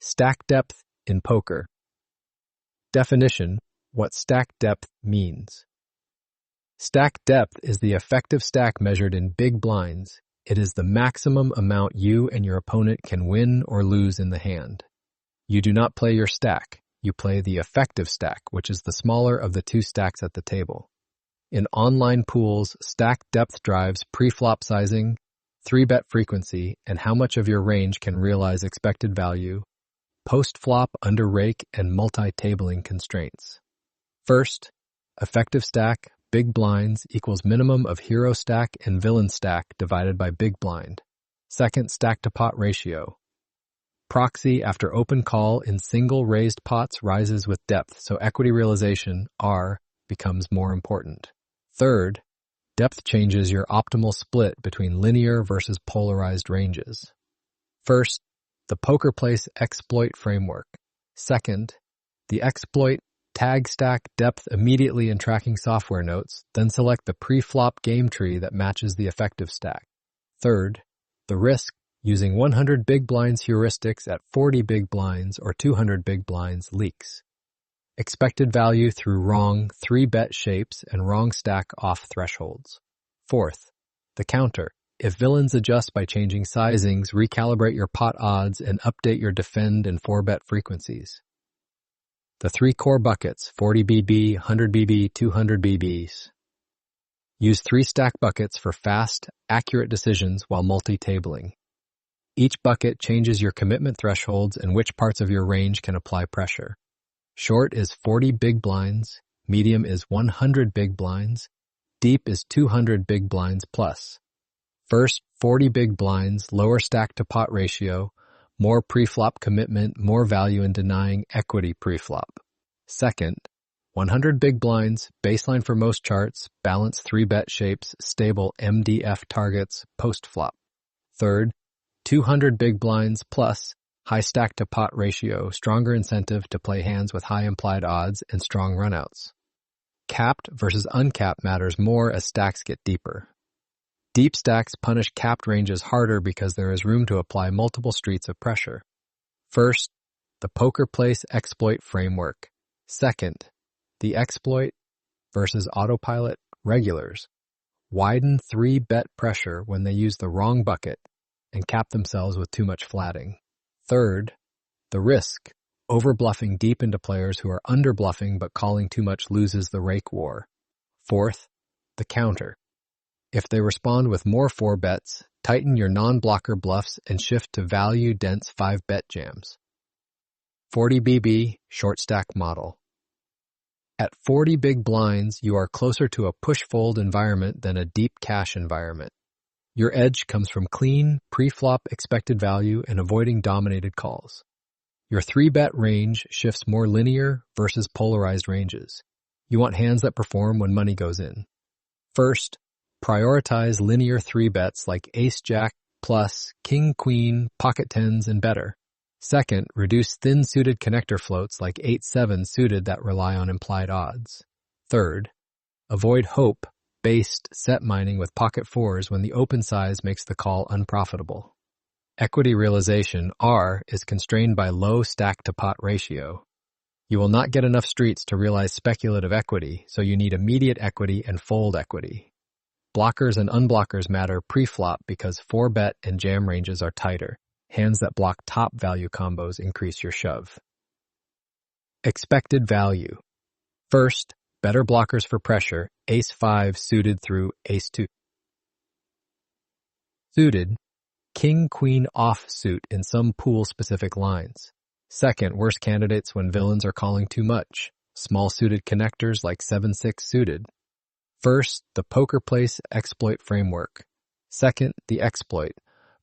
Stack depth in poker. Definition: what stack depth means. Stack depth is the effective stack measured in big blinds. It is the maximum amount you and your opponent can win or lose in the hand. You do not play your stack. You play the effective stack, which is the smaller of the two stacks at the table. In online pools, stack depth drives pre-flop sizing, 3-bet frequency, and how much of your range can realize expected value, post-flop, under-rake, and multi-tabling constraints. First, effective stack, big blinds equals minimum of hero stack and villain stack divided by big blind. Second, stack-to-pot ratio. Proxy after open call in single raised pots rises with depth, so equity realization, R, becomes more important. Third, depth changes your optimal split between linear versus polarized ranges. First, the poker place exploit framework. Second, the exploit tag stack depth immediately in tracking software notes, then select the pre-flop game tree that matches the effective stack. Third, the risk using 100 big blinds heuristics at 40 big blinds or 200 big blinds leaks. Expected value through wrong 3-bet shapes and wrong stack off thresholds. Fourth, the counter. If villains adjust by changing sizings, recalibrate your pot odds and update your defend and 4-bet frequencies. The 3 core buckets, 40 BB, 100 BB, 200 BBs. Use 3 stack buckets for fast, accurate decisions while multi-tabling. Each bucket changes your commitment thresholds and which parts of your range can apply pressure. Short is 40 big blinds, medium is 100 big blinds, deep is 200 big blinds plus. First, 40 big blinds, lower stack-to-pot ratio, more pre-flop commitment, more value in denying equity pre-flop. Second, 100 big blinds, baseline for most charts, balanced 3-bet shapes, stable MDF targets, post-flop. Third, 200 big blinds plus, high stack-to-pot ratio, stronger incentive to play hands with high implied odds and strong runouts. Capped versus uncapped matters more as stacks get deeper. Deep stacks punish capped ranges harder because there is room to apply multiple streets of pressure. First, the poker place exploit framework. Second, the exploit versus autopilot regulars widen 3-bet pressure when they use the wrong bucket and cap themselves with too much flatting. Third, the risk, overbluffing deep into players who are underbluffing but calling too much loses the rake war. Fourth, the counter. If they respond with more 4-bets, tighten your non-blocker bluffs and shift to value-dense 5-bet jams. 40 BB short stack model. At 40 big blinds, you are closer to a push-fold environment than a deep cash environment. Your edge comes from clean, pre-flop expected value and avoiding dominated calls. Your 3-bet range shifts more linear versus polarized ranges. You want hands that perform when money goes in. First, prioritize linear 3-bets like ace-jack plus, king-queen, pocket tens, and better. Second, reduce thin-suited connector floats like 8-7 suited that rely on implied odds. Third, avoid hope-based set mining with pocket 4s when the open size makes the call unprofitable. Equity realization, R, is constrained by low stack-to-pot ratio. You will not get enough streets to realize speculative equity, so you need immediate equity and fold equity. Blockers and unblockers matter pre-flop because 4-bet and jam ranges are tighter. Hands that block top value combos increase your shove. Expected value. First, better blockers for pressure, ace-5 suited through ace-2. Suited, king-queen offsuit in some pool-specific lines. Second, worst candidates when villains are calling too much, small suited connectors like 7-6 suited. First, the poker place exploit framework. Second, the exploit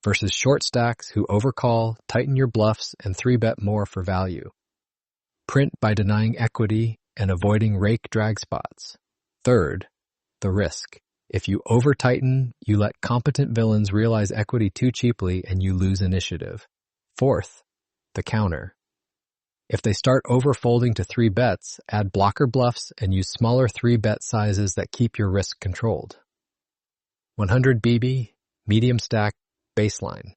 versus short stacks who overcall, tighten your bluffs, and 3-bet more for value. Print by denying equity and avoiding rake drag spots. Third, the risk. If you over-tighten, you let competent villains realize equity too cheaply and you lose initiative. Fourth, the counter. If they start over-folding to 3 bets, add blocker bluffs and use smaller 3-bet sizes that keep your risk controlled. 100 BB, medium stack, baseline.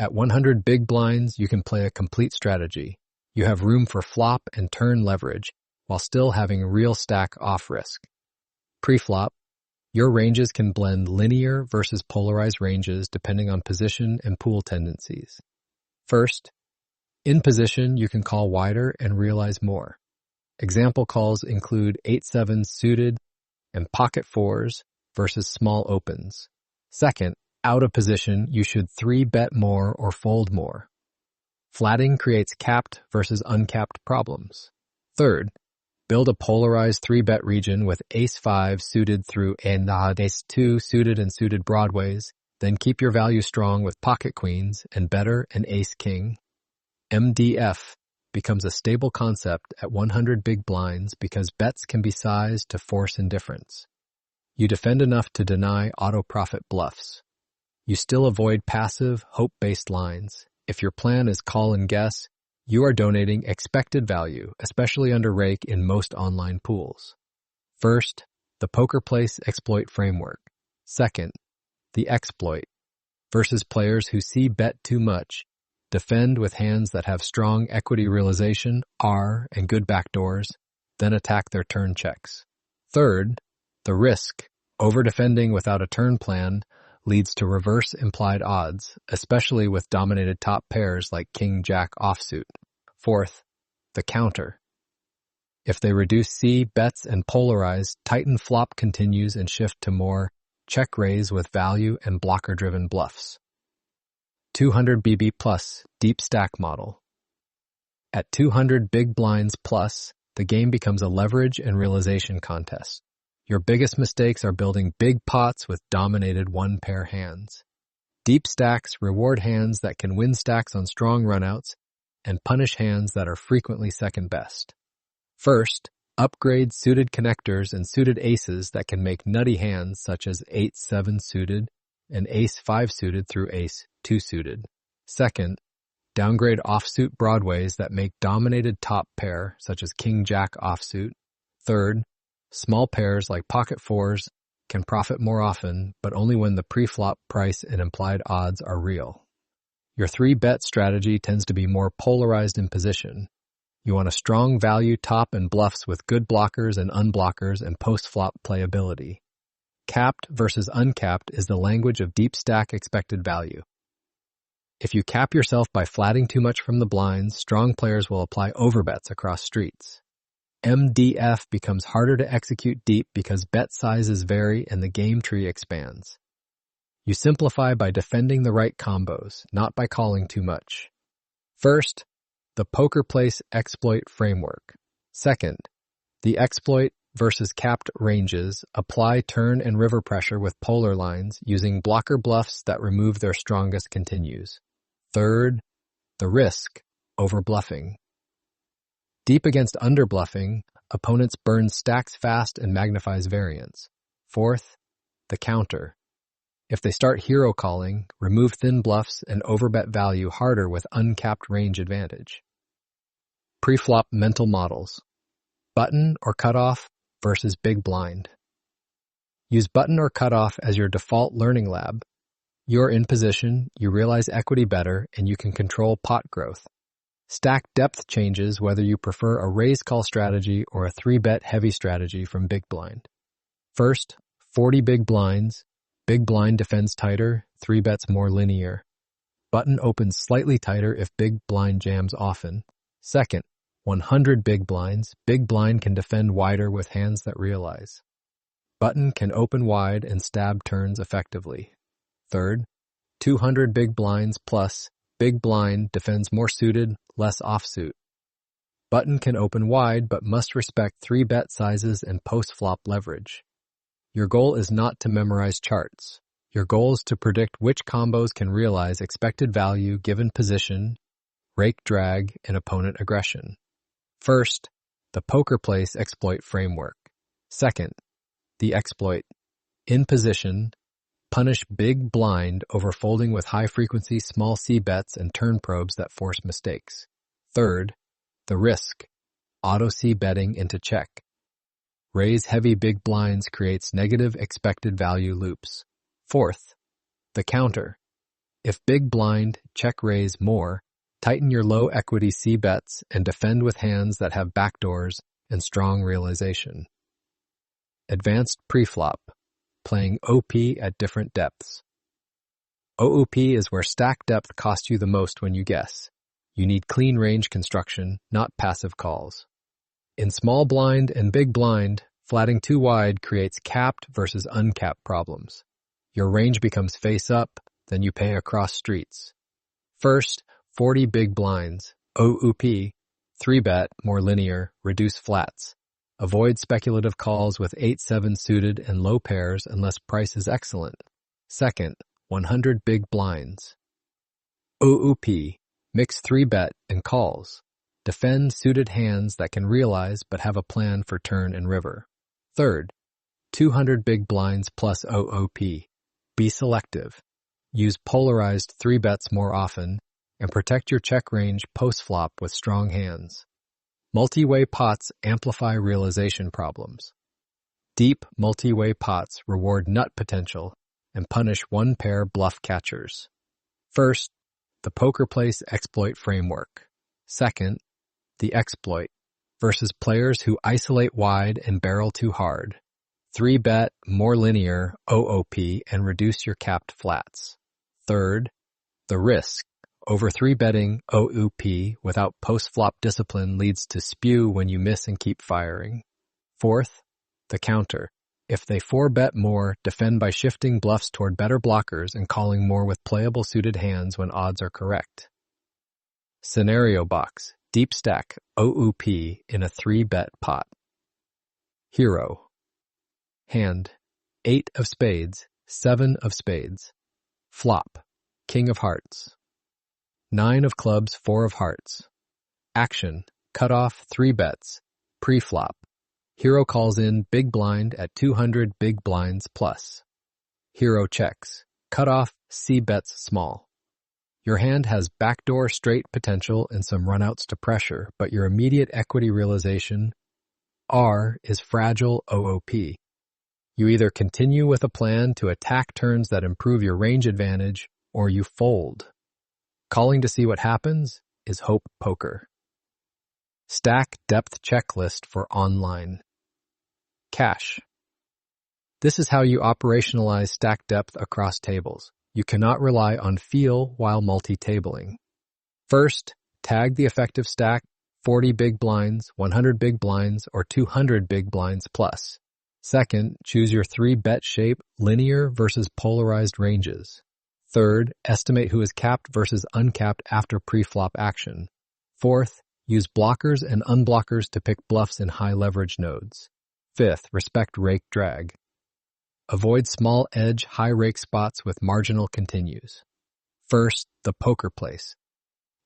At 100 big blinds, you can play a complete strategy. You have room for flop and turn leverage, while still having real stack off risk. Pre-flop, your ranges can blend linear versus polarized ranges depending on position and pool tendencies. First, in position, you can call wider and realize more. Example calls include 8-7 suited and pocket fours versus small opens. Second, out of position, you should 3-bet more or fold more. Flatting creates capped versus uncapped problems. Third, build a polarized 3-bet region with ace-5 suited through and ace-2 suited and suited broadways, then keep your value strong with pocket queens and better and ace-king. MDF becomes a stable concept at 100 big blinds because bets can be sized to force indifference. You defend enough to deny auto-profit bluffs. You still avoid passive, hope-based lines. If your plan is call and guess, you are donating expected value, especially under rake in most online pools. First, the poker place exploit framework. Second, the exploit versus players who see bet too much, defend with hands that have strong equity realization, R, and good backdoors, then attack their turn checks. Third, the risk, over-defending without a turn plan, leads to reverse implied odds, especially with dominated top pairs like King-Jack offsuit. Fourth, the counter. If they reduce C, bets, and polarize, tighten flop continues and shift to more check raise with value and blocker-driven bluffs. 200 BB plus, deep stack model. At 200 big blinds plus, the game becomes a leverage and realization contest. Your biggest mistakes are building big pots with dominated one-pair hands. Deep stacks reward hands that can win stacks on strong runouts and punish hands that are frequently second best. First, upgrade suited connectors and suited aces that can make nutty hands such as 8-7 suited and ace-5 suited through ace-2 suited. Second, downgrade offsuit broadways that make dominated top pair such as King-Jack offsuit. Third, small pairs like pocket fours can profit more often, but only when the pre-flop price and implied odds are real. Your 3-bet strategy tends to be more polarized in position. You want a strong value top and bluffs with good blockers and unblockers and post-flop playability. Capped versus uncapped is the language of deep stack expected value. If you cap yourself by flatting too much from the blinds, strong players will apply overbets across streets. MDF becomes harder to execute deep because bet sizes vary and the game tree expands. You simplify by defending the right combos, not by calling too much. First, the poker place exploit framework. Second, the exploit versus capped ranges apply turn and river pressure with polar lines using blocker bluffs that remove their strongest continues. Third, the risk over bluffing. Deep against underbluffing, opponents burn stacks fast and magnifies variance. Fourth, the counter. If they start hero calling, remove thin bluffs and overbet value harder with uncapped range advantage. Pre-flop mental models. Button or cutoff versus big blind. Use button or cutoff as your default learning lab. You're in position, you realize equity better, and you can control pot growth. Stack depth changes whether you prefer a raise call strategy or a 3-bet heavy strategy from big blind. First, 40 big blinds. Big blind defends tighter, 3 bets more linear. Button opens slightly tighter if big blind jams often. Second, 100 big blinds. Big blind can defend wider with hands that realize. Button can open wide and stab turns effectively. Third, 200 big blinds plus. Big blind defends more suited, less offsuit. Button can open wide but must respect 3-bet sizes and post-flop leverage. Your goal is not to memorize charts. Your goal is to predict which combos can realize expected value given position, rake drag, and opponent aggression. First, the poker place exploit framework. Second, the exploit. In position, punish big blind over folding with high-frequency small C bets and turn probes that force mistakes. Third, the risk. Auto C betting into check. Raise heavy big blinds creates negative expected value loops. Fourth, the counter. If big blind, check raise more, tighten your low equity C bets and defend with hands that have backdoors and strong realization. Advanced preflop, playing OP at different depths. OOP is where stack depth costs you the most when you guess. You need clean range construction, not passive calls. In small blind and big blind, flatting too wide creates capped versus uncapped problems. Your range becomes face up, then you pay across streets. First, 40 big blinds, OOP, 3-bet, more linear, reduce flats. Avoid speculative calls with 8-7 suited and low pairs unless price is excellent. Second, 100 big blinds. OOP, mix 3-bet and calls. Defend suited hands that can realize but have a plan for turn and river. Third, 200 big blinds plus OOP. Be selective. Use polarized 3-bets more often and protect your check range post-flop with strong hands. Multi-way pots amplify realization problems. Deep multi-way pots reward nut potential and punish one-pair bluff catchers. First, the poker place exploit framework. Second, the exploit versus players who isolate wide and barrel too hard. 3-bet, more linear, OOP, and reduce your capped flats. Third, the risk. Over 3-betting OOP without post-flop discipline leads to spew when you miss and keep firing. Fourth, the counter. If they 4-bet more, defend by shifting bluffs toward better blockers and calling more with playable suited hands when odds are correct. Scenario box. Deep stack OOP in a 3-bet pot. Hero. Hand. 8 of spades, 7 of spades. Flop. King of hearts. 9 of clubs, 4 of hearts. Action. Cutoff 3 bets. Pre-flop. Hero calls in big blind at 200 big blinds plus. Hero checks. Cutoff C bets small. Your hand has backdoor straight potential and some runouts to pressure, but your immediate equity realization, R, is fragile OOP. You either continue with a plan to attack turns that improve your range advantage, or you fold. Calling to see what happens is hope poker. Stack depth checklist for online. Cache. This is how you operationalize stack depth across tables. You cannot rely on feel while multi-tabling. First, tag the effective stack 40 big blinds, 100 big blinds, or 200 big blinds plus. Second, choose your 3-bet shape, linear versus polarized ranges. Third, estimate who is capped versus uncapped after pre-flop action. Fourth, use blockers and unblockers to pick bluffs in high leverage nodes. Fifth, respect rake drag. Avoid small edge, high rake spots with marginal continues. First, the poker place.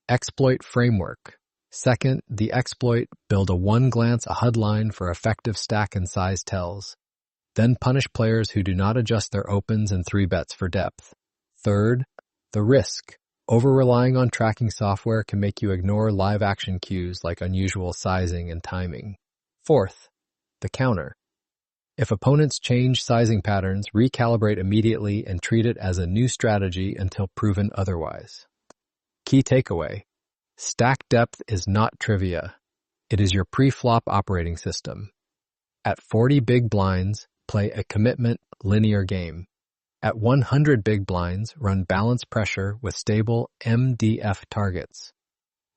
Exploit framework. Second, the exploit, build a one-glance a HUD line for effective stack and size tells. Then punish players who do not adjust their opens and 3-bets for depth. Third, the risk. Over-relying on tracking software can make you ignore live action cues like unusual sizing and timing. Fourth, the counter. If opponents change sizing patterns, recalibrate immediately and treat it as a new strategy until proven otherwise. Key takeaway. Stack depth is not trivia. It is your pre-flop operating system. At 40 big blinds, play a commitment, linear game. At 100 big blinds, run balance pressure with stable MDF targets.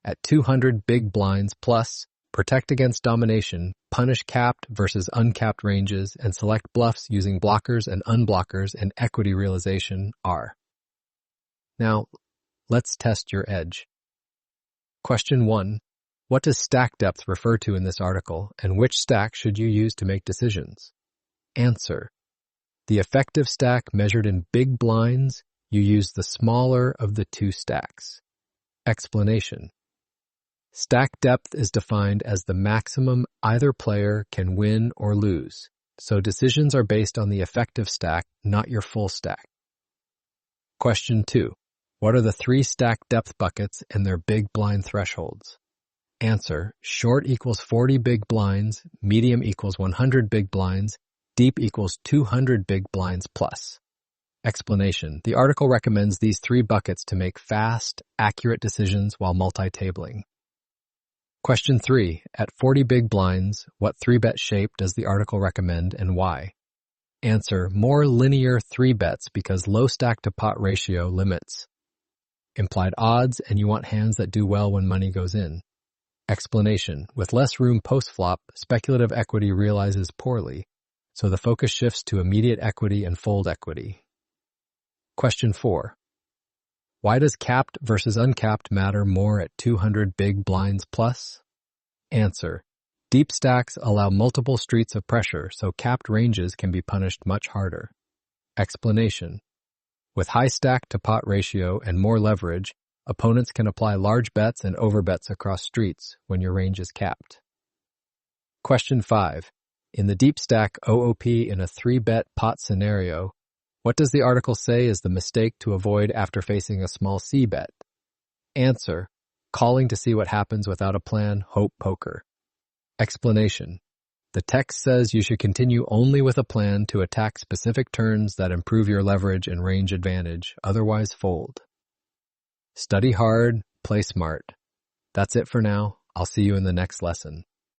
At 200 big blinds plus, protect against domination, punish capped versus uncapped ranges, and select bluffs using blockers and unblockers and equity realization R. Now, let's test your edge. Question 1. What does stack depth refer to in this article, and which stack should you use to make decisions? Answer. The effective stack measured in big blinds, you use the smaller of the two stacks. Explanation. Stack depth is defined as the maximum either player can win or lose, so decisions are based on the effective stack, not your full stack. Question 2. What are the 3 stack depth buckets and their big blind thresholds? Answer. Short equals 40 big blinds, medium equals 100 big blinds, deep equals 200 big blinds plus. Explanation. The article recommends these 3 buckets to make fast, accurate decisions while multi-tabling. Question 3. At 40 big blinds, what 3-bet shape does the article recommend and why? Answer. More linear 3-bets because low stack to pot ratio limits implied odds and you want hands that do well when money goes in. Explanation. With less room post-flop, speculative equity realizes poorly, so the focus shifts to immediate equity and fold equity. Question 4. Why does capped versus uncapped matter more at 200 big blinds plus? Answer. Deep stacks allow multiple streets of pressure, so capped ranges can be punished much harder. Explanation. With high stack to pot ratio and more leverage, opponents can apply large bets and overbets across streets when your range is capped. Question 5. In the deep stack OOP in a 3-bet pot scenario, what does the article say is the mistake to avoid after facing a small C-bet? Answer. Calling to see what happens without a plan, hope poker. Explanation. The text says you should continue only with a plan to attack specific turns that improve your leverage and range advantage, otherwise fold. Study hard, play smart. That's it for now. I'll see you in the next lesson.